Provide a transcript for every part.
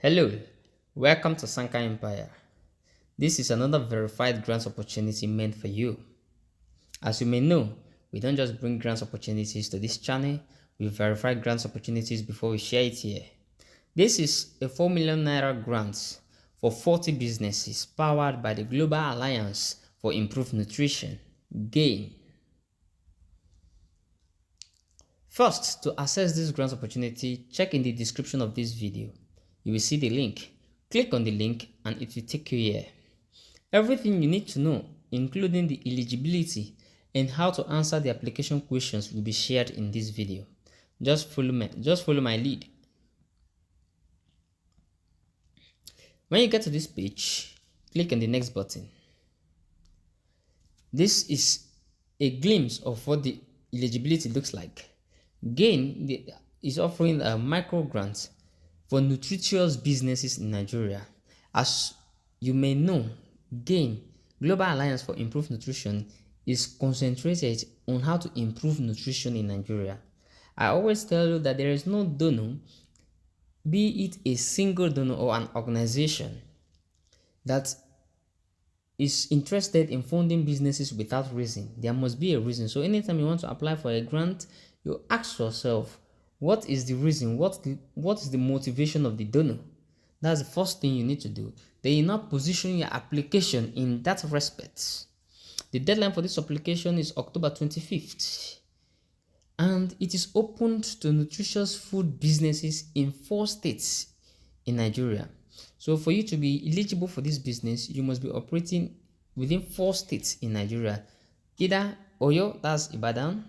Hello, welcome to Sanka Empire. This is another verified grants opportunity meant for you. As you may know, we don't just bring grants opportunities to this channel, we verify grants opportunities before we share it here. This is a 4 million naira grant for 40 businesses powered by the Global Alliance for Improved Nutrition, GAIN. First, to access this grant opportunity, check in the description of this video. You will see the link. Click on the link and it will take you here. Everything you need to know, including the eligibility and how to answer the application questions, will be shared in this video. Just follow my lead. When you get to this page, click on the next button. This is a glimpse of what the eligibility looks like. GAIN is offering a micro grant for nutritious businesses in Nigeria. As you may know, GAIN, Global Alliance for Improved Nutrition, is concentrated on how to improve nutrition in Nigeria. I always tell you that there is no donor, be it a single donor or an organization, that is interested in funding businesses without reason. There must be a reason. So anytime you want to apply for a grant, you ask yourself, what is the reason? What is the motivation of the donor? That's the first thing you need to do. Then you now position your application in that respect. The deadline for this application is October 25th. And it is opened to nutritious food businesses in 4 states in Nigeria. So for you to be eligible for this business, you must be operating within 4 states in Nigeria. Either Oyo, that's Ibadan,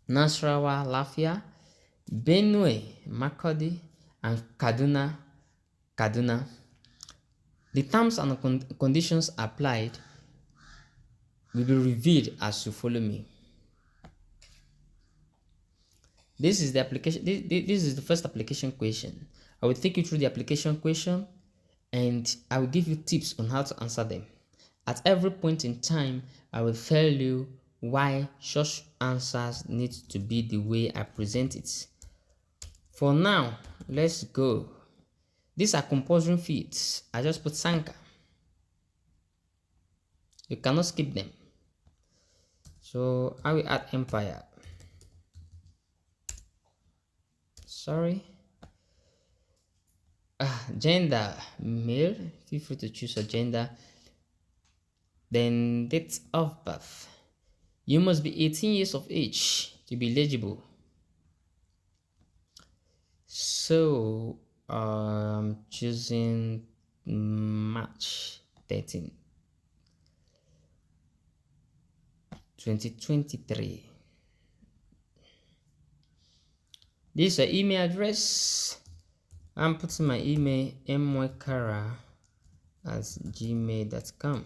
Nasarawa, Lafia, Benue, Makurdi, and Kaduna. The terms and conditions applied will be revealed as you follow me. This is the application. This is the first application question. I will take you through the application question and I will give you tips on how to answer them. At every point in time, I will tell you why such answers need to be the way I present it. For now, let's go. These are compulsory fields. I just put Sanka. You cannot skip them. So I will add Empire. Sorry. Gender, male. Feel free to choose a gender. Then date of birth. You must be 18 years of age to be eligible. So I'm choosing March 13, 2023. This is an email address. I'm putting my email mwekara@gmail.com.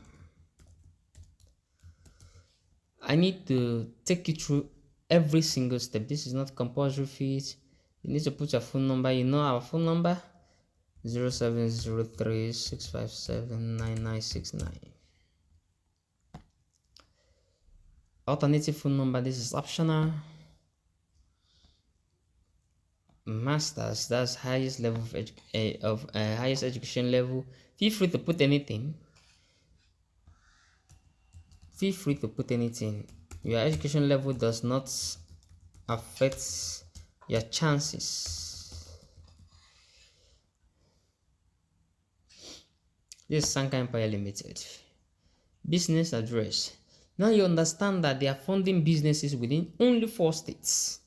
I need to take you through every single step. This is not compulsory fees. You need to put your phone number. You know our phone number, 0703-657-9969. Alternative phone number, this is optional. Masters, that's highest level of highest education level. Feel free to put anything. Your education level does not affect your chances. This is Sanka Empire Limited. Business address. Now you understand that they are funding businesses within only 4 states.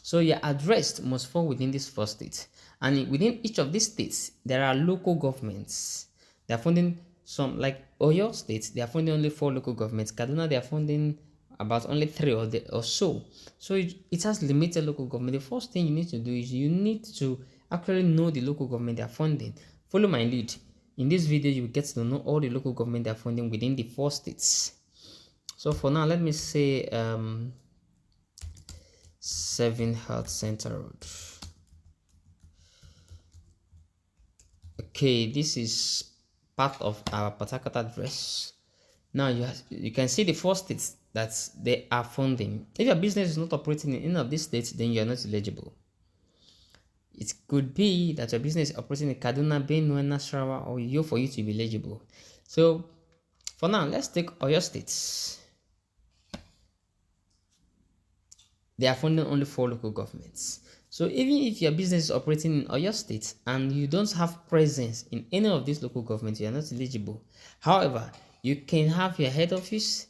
So your address must fall within these 4 states. And within each of these states, there are local governments. They are funding some, like Oyo State, they are funding only 4 local governments. Kaduna, they are funding about only 3 or so. So it has limited local government. The first thing you need to do is you need to actually know the local government they are funding. Follow my lead. In this video, you will get to know all the local government they are funding within the 4 states. So for now, let me say 7 Health Center Road. Okay, this is part of our Patakata address. Now you can see the 4 states that they are funding. If your business is not operating in any of these states, then you are not eligible. It could be that your business is operating in Kaduna, Benue, Nasarawa, or Yo for you to be eligible. So for now, let's take Oyo State. They are funding only 4 local governments. So even if your business is operating in Oyo State and you don't have presence in any of these local governments, you are not eligible. However, you can have your head office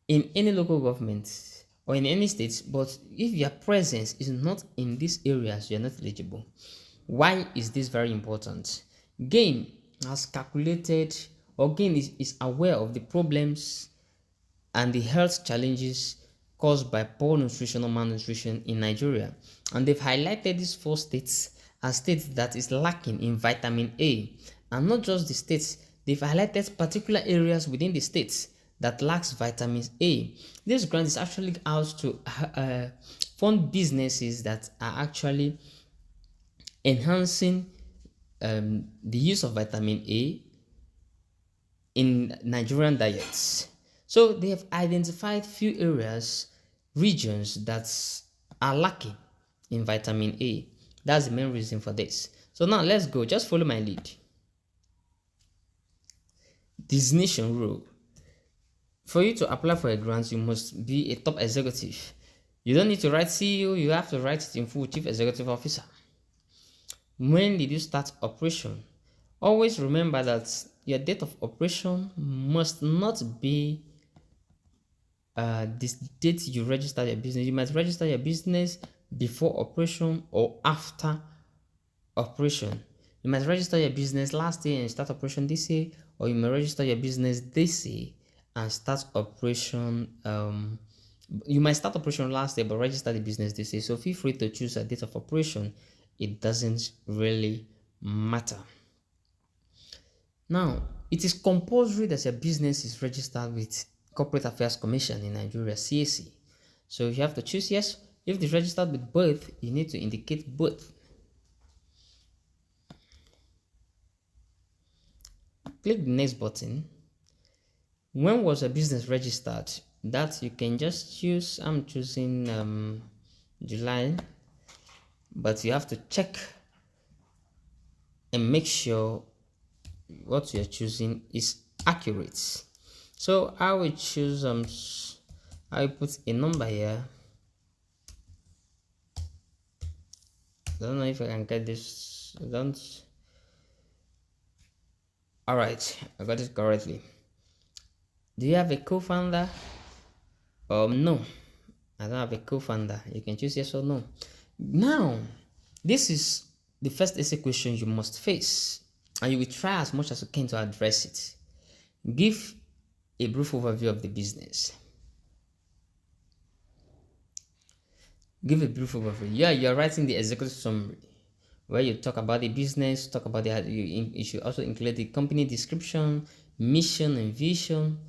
in any local government or in any state, but if your presence is not in these areas, you are not eligible. Why is this very important? GAIN has calculated, or GAIN is aware of the problems and the health challenges caused by poor nutrition or malnutrition in Nigeria. And they've highlighted these 4 states as states that is lacking in vitamin A. And not just the states, they've highlighted particular areas within the states that lacks vitamin A. This grant is actually out to fund businesses that are actually enhancing the use of vitamin A in Nigerian diets. So they have identified few areas, regions that are lacking in vitamin A. That's the main reason for this. So now let's go. Just follow my lead. Designation rule. For you to apply for a grant, you must be a top executive. You don't need to write CEO, you have to write it in full, Chief Executive Officer. When did you start operation? Always remember that your date of operation must not be this date you register your business. You might register your business before operation or after operation. You might register your business last year and start operation this year, or you may register your business this year and start operation. You might start operation last year but register the business this year. So feel free to choose a date of operation. It doesn't really matter. Now, it is compulsory that your business is registered with Corporate Affairs Commission in Nigeria, CAC. So you have to choose yes. If it's registered with both, you need to indicate both. Click the next button. When was a business registered? That you can just choose. I'm choosing July, but you have to check and make sure what you're choosing is accurate. So I will choose I will put a number here. I don't know if I can get this. I don't. All right, I got it correctly. Do you have a co-founder? No, I don't have a co-founder. You can choose yes or no. Now, this is the first essay question you must face, and you will try as much as you can to address it. Give a brief overview of the business. Give a brief overview. Yeah, you're writing the executive summary where you talk about the business, talk about you should also include the company description, mission and vision.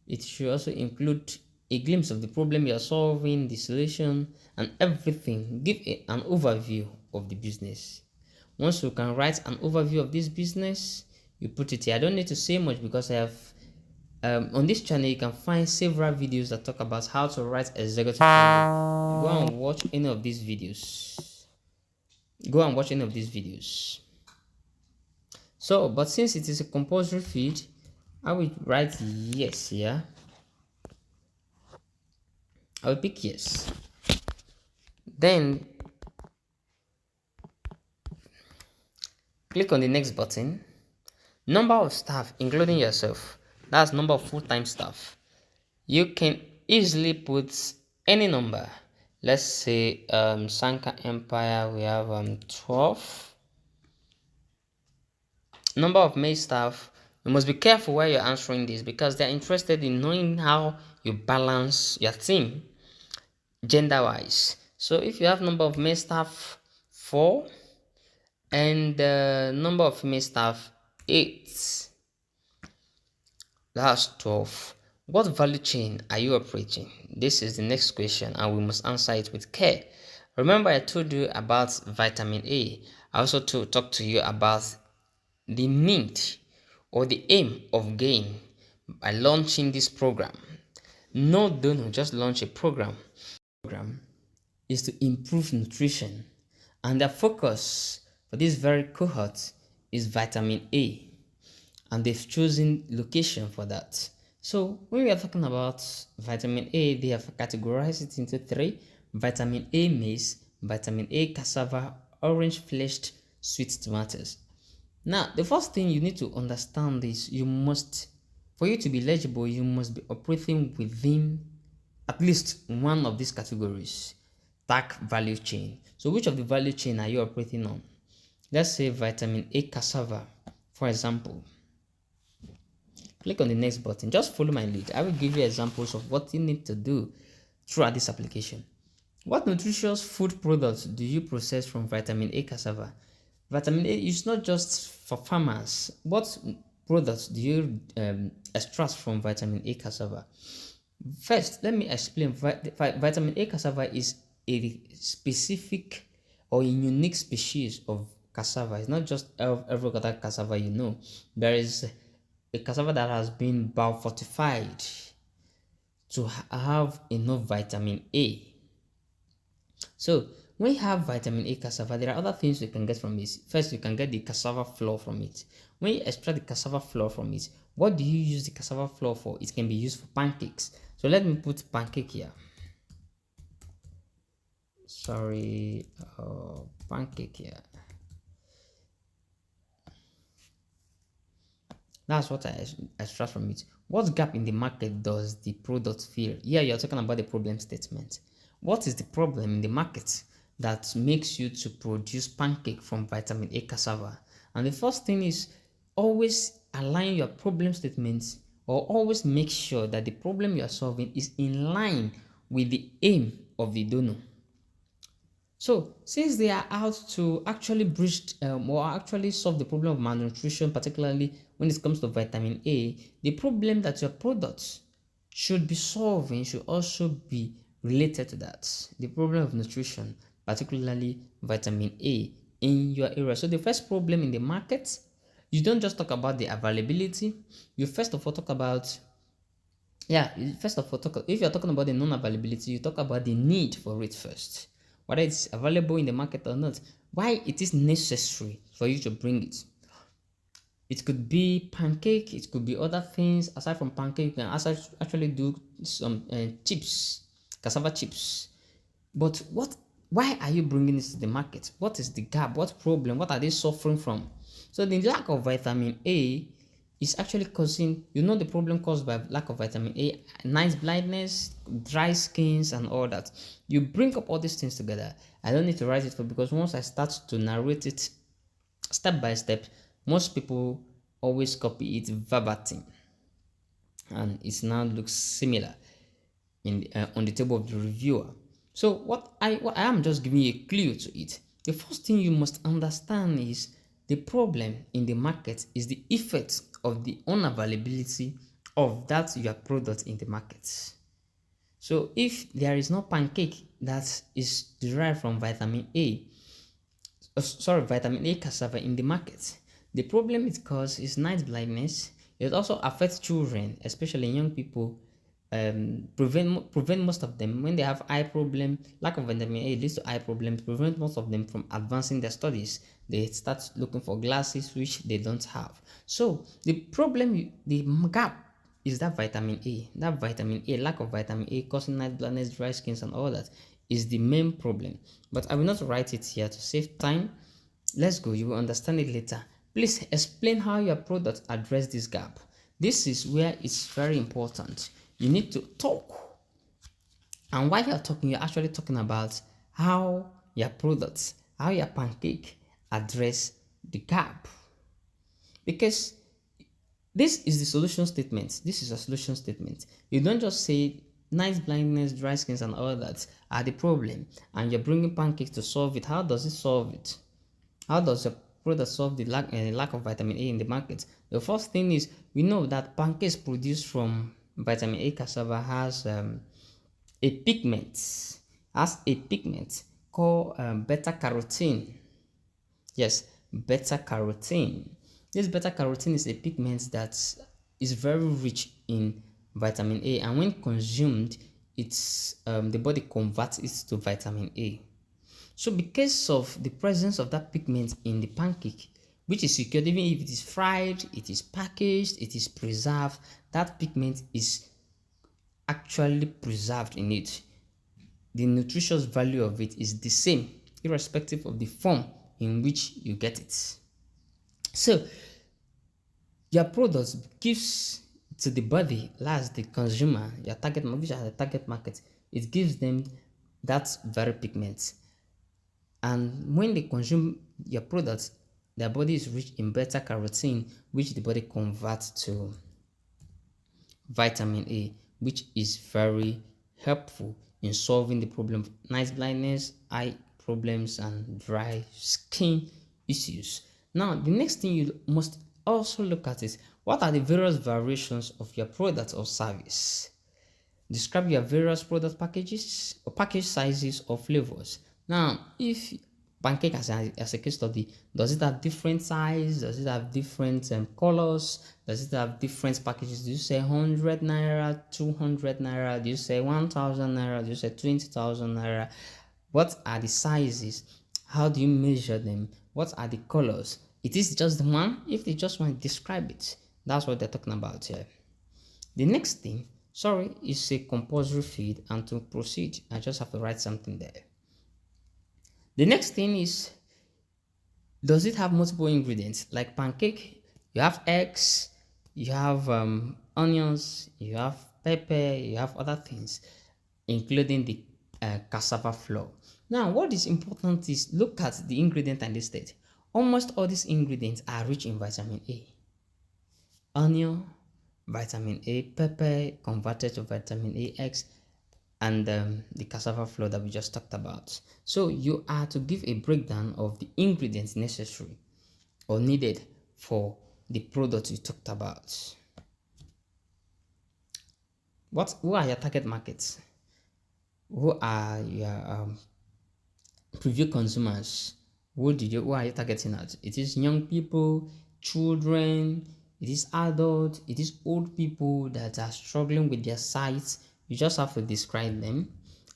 It should also include a glimpse of the problem you're solving, the solution, and everything. Give an overview of the business. Once you can write an overview of this business, you put it here. I don't need to say much because I have on this channel you can find several videos that talk about how to write executive summary. Go and watch any of these videos. So, but since it is a compulsory field, I will write yes here. I will pick yes. Then click on the next button. Number of staff, including yourself. That's number of full-time staff. You can easily put any number. Let's say Sanka Empire, we have 12. Number of male staff. You must be careful where you're answering this because they're interested in knowing how you balance your team gender-wise. So if you have number of male staff 4 and number of female staff 8, that's 12. What value chain are you operating? This is the next question and we must answer it with care. Remember I told you about vitamin A. I also talked to you about the need or the aim of GAIN by launching this program. No, don't just launch a program. Program is to improve nutrition And their focus for this very cohort is vitamin A, and they've chosen location for that. So when we are talking about vitamin A, they have categorized it into three: vitamin A maize, vitamin A cassava, orange fleshed sweet tomatoes. Now, the first thing you need to understand is for you to be legible, you must be operating within at least one of these categories. Tag value chain. So which of the value chain are you operating on? Let's say vitamin A cassava, for example. Click on the next button. Just follow my lead. I will give you examples of what you need to do throughout this application. What nutritious food products do you process from vitamin A cassava? Vitamin A is not just for farmers. What products do you extract from vitamin A cassava? First, let me explain. Vitamin A cassava is a specific or a unique species of cassava. It's not just every other cassava you know. There is a cassava that has been biofortified to have enough vitamin A. So when you have vitamin A cassava, there are other things you can get from it. First, you can get the cassava flour from it. When you extract the cassava flour from it, what do you use the cassava flour for? It can be used for pancakes. So let me put pancake here. Sorry, pancake here. That's what I extract from it. What gap in the market does the product fill? Here you're talking about the problem statement. What is the problem in the market that makes you to produce pancake from vitamin A cassava? And the first thing is always align your problem statements, or always make sure that the problem you are solving is in line with the aim of the donor. So, since they are out to actually bridge or actually solve the problem of malnutrition, particularly when it comes to vitamin A, the problem that your products should be solving should also be related to that. The problem of nutrition, particularly vitamin A in your area. So, the first problem in the market, you don't just talk about the availability, you first of all talk about first of all, if you're talking about the non-availability, you talk about the need for it first, whether it's available in the market or not, why it is necessary for you to bring it. It could be pancake, it could be other things. Aside from pancake, you can also actually do some chips, cassava chips. But why are you bringing this to the market? What is the gap? What problem? What are they suffering from? So the lack of vitamin A is actually causing, the problem caused by lack of vitamin A, night blindness, dry skins, and all that. You bring up all these things together. I don't need to write it for, because once I start to narrate it step by step, most people always copy it verbatim, and it now looks similar on the table of the reviewer. So what I am just giving you a clue to it. The first thing you must understand is the problem in the market is the effect of the unavailability of that your product in the market. So if there is no pancake that is derived from vitamin A cassava in the market, the problem it causes is night blindness. It also affects children, especially young people. Prevent most of them when they have eye problem. Lack of vitamin A leads to eye problems. Prevent most of them from advancing their studies. They start looking for glasses which they don't have. So the problem, the gap, is that vitamin A. That vitamin A, lack of vitamin A, causing night blindness, dry skins, and all that is the main problem. But I will not write it here to save time. Let's go. You will understand it later. Please explain how your product address this gap. This is where it's very important. You need to talk. And while you're talking, you're actually talking about how your products, how your pancake address the gap. Because this is the solution statement. This is a solution statement. You don't just say night blindness, dry skins, and all that are the problem, and you're bringing pancakes to solve it. How does it solve it? How does your product solve the lack of vitamin A in the market? The first thing is, we know that pancakes produced from vitamin A cassava has a pigment, called beta carotene. Yes, beta carotene. This beta carotene is a pigment that is very rich in vitamin A, and when consumed, the body converts it to vitamin A. So because of the presence of that pigment in the pancake, which is secured, even if it is fried, it is packaged, it is preserved, that pigment is actually preserved in it. The nutritious value of it is the same, irrespective of the form in which you get it. So your product gives to the body, last the consumer, your target market, which are the target market, it gives them that very pigment. And when they consume your product, their body is rich in beta carotene, which the body converts to vitamin A, which is very helpful in solving the problem of night blindness, eye problems, and dry skin issues. Now, the next thing you must also look at is what are the various variations of your product or service. Describe your various product packages or package sizes or flavors. Now, if pancake as a case study, does it have different size? Does it have different colors? Does it have different packages? Do you say 100 naira, 200 naira? Do you say 1000 naira? Do you say 20,000 naira? What are the sizes? How do you measure them? What are the colors? It is just one. If they just want to describe it, that's what they're talking about here. The next thing, sorry, is a compulsory feed, and to proceed, I just have to write something there. The next thing is, does it have multiple ingredients? Like pancake, you have eggs, you have onions, you have pepper, you have other things, including the cassava flour. Now, what is important is look at the ingredient and the state. Almost all these ingredients are rich in vitamin A. Onion, vitamin A, pepper converted to vitamin A, eggs, and the cassava flour that we just talked about. So you are to give a breakdown of the ingredients necessary or needed for the product you talked about. Who are your target markets? Who are your preview consumers? Who are you targeting at? It is young people, children, it is adults, it is old people that are struggling with their sight. You just have to describe them,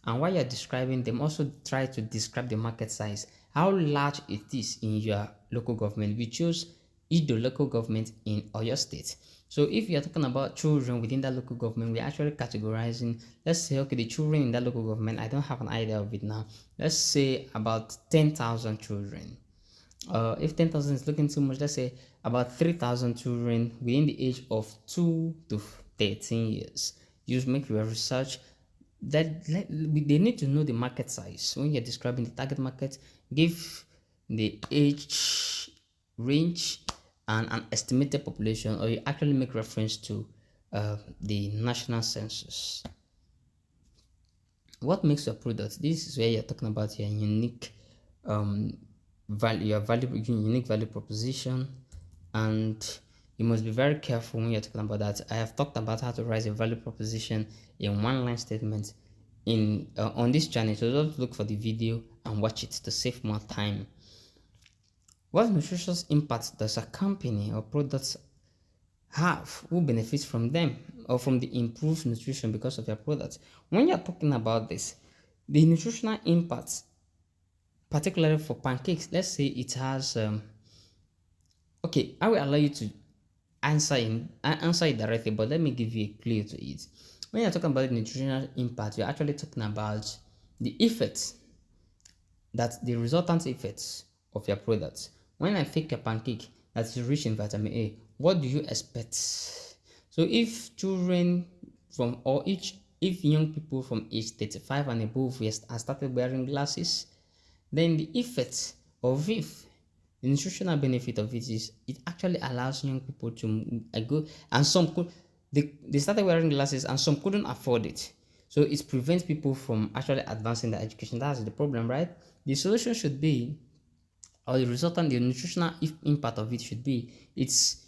and while you're describing them, also try to describe the market size, how large it is in your local government. We choose each local government in Oyo State. So if you're talking about children within that local government, we're actually categorizing, let's say, okay, the children in that local government, I don't have an idea of it now, let's say about 10,000 children. If 10,000 is looking too much, let's say about 3,000 children within the age of 2 to 13 years. You make your research. They need to know the market size. When you're describing the target market, give the age range and an estimated population, or you actually make reference to the national census. What makes your product? This is where you're talking about your unique value, unique value proposition, and you must be very careful when you're talking about that. I have talked about how to write a value proposition in one-line statement on this channel, so just look for the video and watch it to save more time. What nutritious impact does a company or product have? Who benefits from them or from the improved nutrition because of your product? When you're talking about this, the nutritional impact, particularly for pancakes, let's say it has okay, I will allow you to answer it directly, but let me give you a clue to it. When you're talking about the nutritional impact, you're actually talking about the effects, that the resultant effects of your products. When I take a pancake that is rich in vitamin A, what do you expect? So if children from or each if young people from age 35 and above have started wearing glasses, then the effect of it, the nutritional benefit of it is it actually allows young people to go, and some could they started wearing glasses and some couldn't afford it. So it prevents people from actually advancing their education. That's the problem, right? The solution should be, or the resultant, the nutritional impact of it should be, it's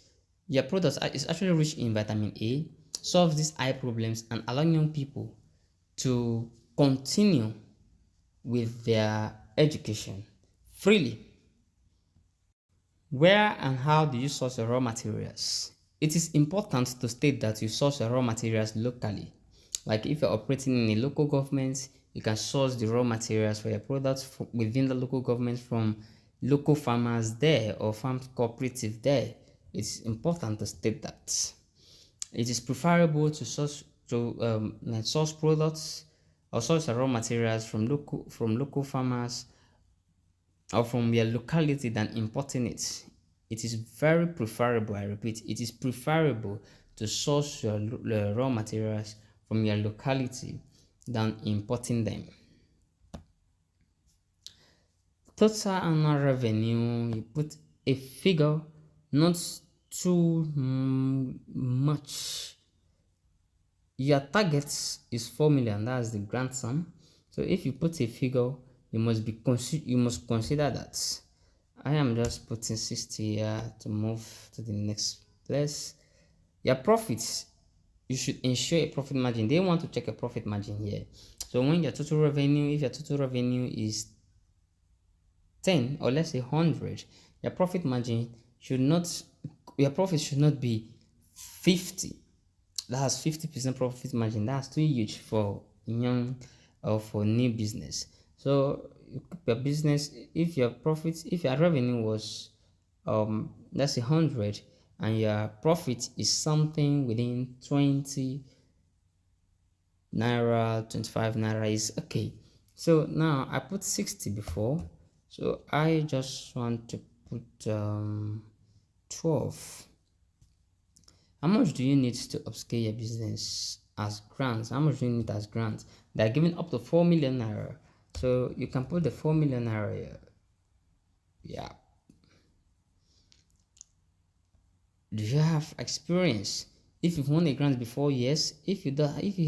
your product is actually rich in vitamin A, solves these eye problems, and allowing young people to continue with their education freely. Where and how do you source your raw materials? It is important to state that you source your raw materials locally. Like if you're operating in a local government, You can source the raw materials for your products within the local government from local farmers there or farm cooperative there. It's important to state that. It is preferable to source products or source raw materials from local farmers or from your locality than importing it. It is very preferable, I repeat, it is preferable to source your raw materials from your locality than importing them. Total annual revenue, you put a figure, not too much. Your target is 4 million, that's the grant sum. So if you put a figure, you must consider that. I am just putting 60 here to move to the next place. Your profits, you should ensure a profit margin. They want to check a profit margin here. So when your total revenue, if your total revenue is 10 or let's say 100, your profit margin should not, your profit should not be 50. That's 50% profit margin. That's too huge for young or for new business. So your business, if your profit, if your revenue was let's say 100 and your profit is something within 20 naira, 25 naira is okay. So now I put 60 before, so I just want to put 12. How much do you need to upscale your business as grants? How much do you need as grants? They're giving up to 4 million naira. So you can put the 4 million naira here. Yeah. Do you have experience? If you've won a grant before, yes. If you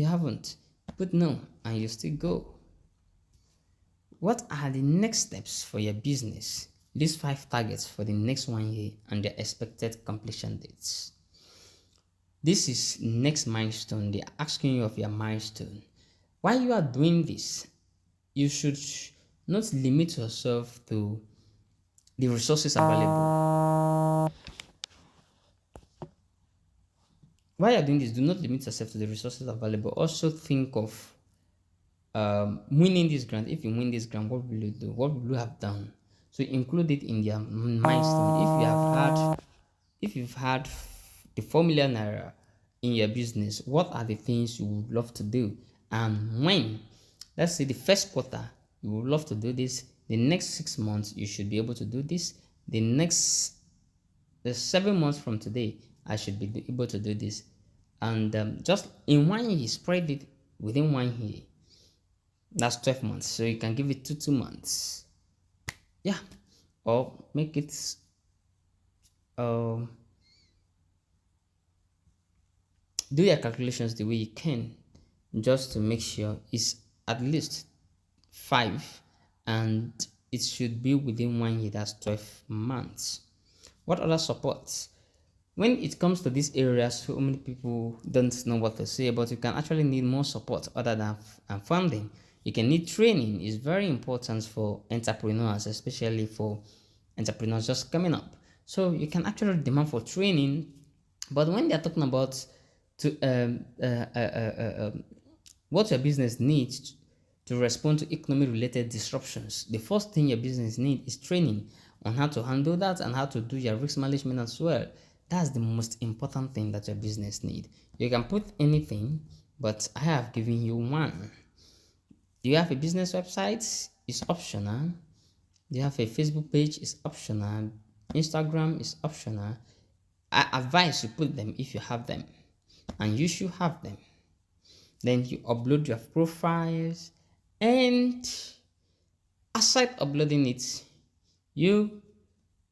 haven't, put no and you still go. What are the next steps for your business? These 5 targets for the next 1 year and their expected completion dates. This is next milestone. They're asking you of your milestone. While you are doing this, you should not limit yourself to the resources available. While you're doing this, do not limit yourself to the resources available. Also think of winning this grant. If you win this grant, what will you do? What will you have done? So include it in your milestone. If you've had the 4 million naira in your business, what are the things you would love to do? And when, let's say the first quarter, you would love to do this. The next 6 months, you should be able to do this. The 7 months from today, I should be able to do this. And just in 1 year, spread it within 1 year. That's 12 months. So you can give it to 2 months. Yeah. Or make it do your calculations the way you can, just to make sure it's at least 5 and it should be within 1 year. That's 12 months. What other supports? When it comes to these areas, so many people don't know what to say, but you can actually need more support other than funding. You can need training. It's very important for entrepreneurs, especially for entrepreneurs just coming up. So you can actually demand for training, but when they're talking about what your business needs to respond to economic related disruptions, the first thing your business needs is training on how to handle that and how to do your risk management as well. That's the most important thing that your business needs. You can put anything, but I have given you one. Do you have a business website? It's optional. Do you have a Facebook page? It's optional. Instagram is optional. I advise you put them if you have them, and you should have them. Then you upload your profiles, and aside uploading it,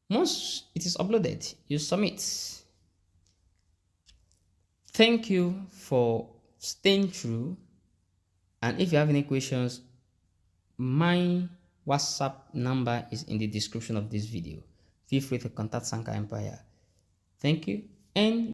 once it is uploaded, you submit. Thank you for staying through, and if you have any questions, my WhatsApp number is in the description of this video. Feel free to contact Sanka Empire. Thank you, and